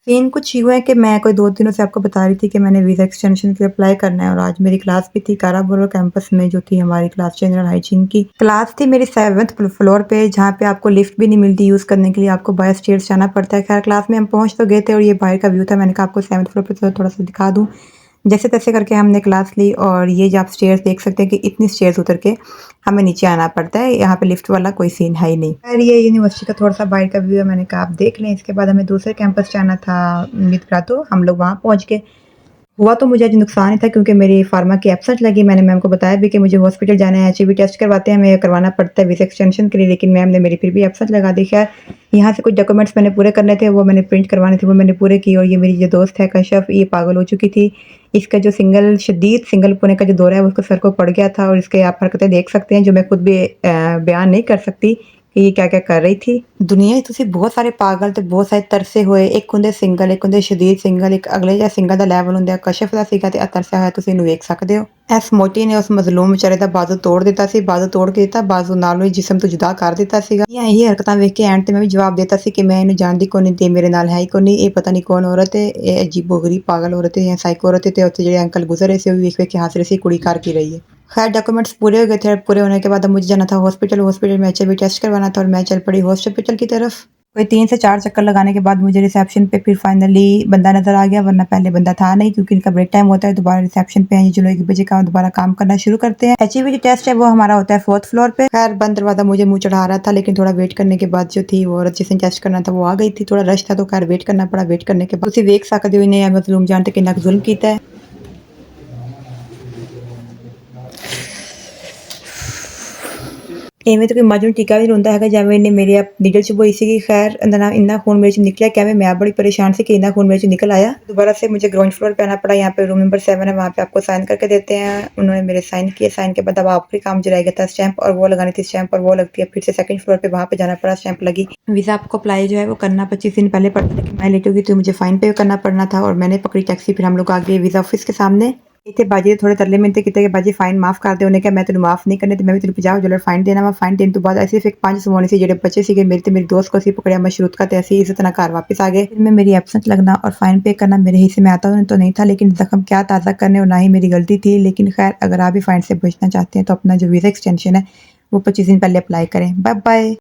Scene कुछ यूँ है कि मैं कोई 2 दिनों से आपको बता रही थी कि मैंने वीज़ा एक्सटेंशन के लिए अप्लाई करना है और आज मेरी क्लास भी थी काराबोरो कैंपस में जो थी हमारी क्लास जनरल हाइजीन की। क्लास थी मेरी 7th फ्लोर पे जहाँ पे आपको लिफ्ट भी नहीं मिलती यूज़ करने के लिए, आपको बाय स्टेयर्स जाना पड़ता है। ख़ैर क्लास में हम पहुँच तो गए थे और ये बाहर का व्यू था। मैंने कहा आपको 7th फ्लोर पे तो थोड़ा-सा दिखा दूँ। जैसे-तैसे करके हमने क्लास ली और ये जो आप स्टेयर्स देख सकते हैं कि इतनी स्टेयर्स उतर के हमें नीचे आना पड़ता है। यहाँ पे लिफ्ट वाला कोई सीन है ही नहीं। खैर ये यूनिवर्सिटी का थोड़ा-सा बाहर का व्यू है, मैंने कहा आप देख लें। इसके बाद हमें दूसरे कैंपस जाना था मित्रा, तो हम लोग वहाँ पहुँच गए। हुआ तो मुझे आज नुकसान ही था क्योंकि मेरी फार्मा की एब्सेंट लगी। मैंने मैम को बताया भी कि मुझे हॉस्पिटल जाना है, एचआईवी टेस्ट करवाते हैं, हमें करवाना पड़ता है वीज़ा एक्सटेंशन के लिए, लेकिन मैम ने मेरी फिर भी एब्सेंट लगा दी। खैर यहाँ से कुछ डॉक्यूमेंट्स मैंने पूरे करने थे, वो मैंने प्रिंट करवाने थे, वो मैंने पूरे किए और ये मेरी जो दोस्त है कशफ, ये पागल हो चुकी थी। इसका जो शदीद सिंगल पुणे का जो दौरा है वो उसके सर को पड़ गया था और इसके आप हरकतें देख सकते हैं जो मैं खुद भी बयान नहीं कर सकती कि ये क्या-क्या कर रही थी। दुनिया 'ਚ ਤੁਸੀਂ ਬਹੁਤ ਸਾਰੇ ਪਾਗਲ ਤੇ ਬਹੁਤ ਸਾਰੇ ਤਰਸੇ ਹੋਏ, ਇੱਕ ਹੁੰਦੇ ਸਿੰਗਲ, ਇੱਕ ਹੁੰਦੇ ਸ਼ਦੀਦ ਸਿੰਗਲ, ਇੱਕ ਅਗਲੇ ਜਿਹਾ ਸਿੰਗਲ ਦਾ ਲੈਵਲ ਹੁੰਦਾ, ਕਸ਼ਫ ਦਾ ਸੀਗਾ ਤੇ ਤਰਸਿਆ ਹੋਇਆ ਤੁਸੀਂ ਇਹਨੂੰ ਵੇਖ ਸਕਦੇ ਹੋ। ਇਸ ਮੋਟੀ ਨੇ ਉਸ ਮਜ਼ਲੂਮ ਵਿਚਾਰੇ ਦਾ ਬਾਜ਼ੂ ਤੋੜ ਦਿੱਤਾ ਸੀ, ਬਾਜ਼ੂ ਤੋੜ ਕੇ ਦਿੱਤਾ, ਬਾਜ਼ੂ ਨਾਲੋਂ ਹੀ ਜਿਸਮ ਤੋਂ ਜੁਦਾ ਕਰ ਦਿੱਤਾ ਸੀਗਾ। ਇਹ ਹਰਕਤਾਂ ਵੇਖ ਕੇ ਐਂਡ ਤੇ ਮੈਂ ਵੀ ਜਵਾਬ ਦਿੱਤਾ ਸੀ ਕਿ ਮੈਂ ਇਹਨੂੰ ਜਾਣਦੀ ਕੋਈ ਨਹੀਂ ਤੇ ਮੇਰੇ ਨਾਲ ਹੈ ਹੀ ਕੋਈ ਨਹੀਂ, ਇਹ ਪਤਾ ਨਹੀਂ ਕੌਣ ਔਰਤ ਹੈ, ਇਹ ਅਜੀਬੋ-ਗਰੀਬ ਪਾਗਲ ਔਰਤ ਹੈ ਜਾਂ ਸਾਈਕੋ ਔਰਤ है। ਤੇ ਉੱਥੇ ਜਿਹੜੇ ਅੰਕਲ गुजर रहे थे वो भी ਵੇਖ-ਵੇਖ के हंस रहे थे कुड़ी कर की रही है। खैर डॉक्यूमेंट्स पूरे हो गए थे। पूरे होने के बाद अब मुझे जाना था हॉस्पिटल। हॉस्पिटल में एचआईवी टेस्ट करवाना था और मैं चल पड़ी हॉस्पिटल की तरफ। कोई 3 से 4 चक्कर लगाने के बाद मुझे रिसेप्शन पे फिर फाइनली बंदा नज़र आ गया, वरना पहले बंदा था नहीं क्योंकि इनका ब्रेक टाइम होता है। दोबारा रिसेप्शन पे आए, चलो 1 बजे का दोबारा काम करना शुरू करते हैं। एचआईवी जो टेस्ट है वो हमारा होता है 4th फ्लोर पे। खैर बंद दरवाज़ा मुझे मुँह चढ़ा रहा था, लेकिन थोड़ा वेट करने के बाद जो थी वो औरत जिसने टेस्ट करना था वो आ गई थी। थोड़ा रश था तो खैर वेट करना पड़ा। वेट करने के बाद तुसीं वेख सकदे हो इन्हें मज़लूम जान ते किन्ना ज़ुल्म कीता है। ਇਵੇਂ ਤਾਂ ਕੋਈ ਮੱਝ ਨੂੰ ਟੀਕਾ ਵੀ ਨਹੀਂ ਲਾਉਂਦਾ ਹੈਗਾ ਜਿਵੇਂ ਇਹਨੇ ਮੇਰੇ ਨੀਡਲ ਚੁਭਾਈ ਸੀਗੀ। खैर इतना खून मेरे से निकला क्या मैं बड़ी परेशान थी कि इतना खून मेरे से निकल आया। दोबारा से मुझे ग्राउंड फ्लोर पे आना पड़ा। यहाँ पे रूम नंबर 7 है, वहाँ पे आपको साइन करके देते हैं। उन्होंने मेरे साइन किए। साइन के बाद अब आखिरी काम जो रह गया था स्टैंप और वो लगानी थी। स्टैंप और वो लगती है, फिर से 2nd फ्लोर पे वहाँ पे जाना पड़ा, स्टैंप लगी। वीज़ा आपको अप्लाई जो है वो करना 25 दिन पहले पड़ता है, लेकिन मैं लेट हो गई तो मुझे फ़ाइन पे करना पड़ना था और मैंने पकड़ी टैक्सी। फिर हम लोग आ गए वीज़ा ऑफिस के सामने। ਇੱਥੇ ਬਾਜੀ ਦੇ ਥੋੜੇ ਤਰਲੇ ਮਿੰਤੇ ਕੀਤੇ ਕਿ ਬਾਜੀ ਫਾਈਨ ਮਾਫ ਕਰ ਦੇ। ਉਹਨੇ ਕਿਹਾ ਮੈਂ ਤੈਨੂੰ ਮਾਫ ਨਹੀਂ ਕਰਨੇ ਤੇ ਮੈਂ ਵੀ ਤੈਨੂੰ $50 ਫਾਈਨ ਦੇਣਾ ਵਾ। ਫਾਈਨ ਦੇਣ ਤੋਂ ਬਾਅਦ ਅਸੀਂ ਸਿਰਫ 5 ਸਮਾਉਣੇ ਸੀ ਜਿਹੜੇ ਬੱਚੇ ਸੀਗੇ ਮੇਰੇ ਤੇ ਮੇਰੀ ਦੋਸਤ को ਅਸੀਂ पकड़ा मशरूतका ਤੇ ਅਸੀਂ इसी तरह घर वापस आ गए। फिर में मेरी एब्सेंट लगना और फाइन पे करना मेरे हिस्से में आता तो नहीं था, लेकिन जख्म क्या ताज़ा करने और ना ही मेरी गलती थी। लेकिन खैर अगर आप भी फाइन से बचना चाहते हैं तो अपना जो वीज़ा एक्सटेंशन है वो 25 दिन पहले अप्लाई करें। Bye bye.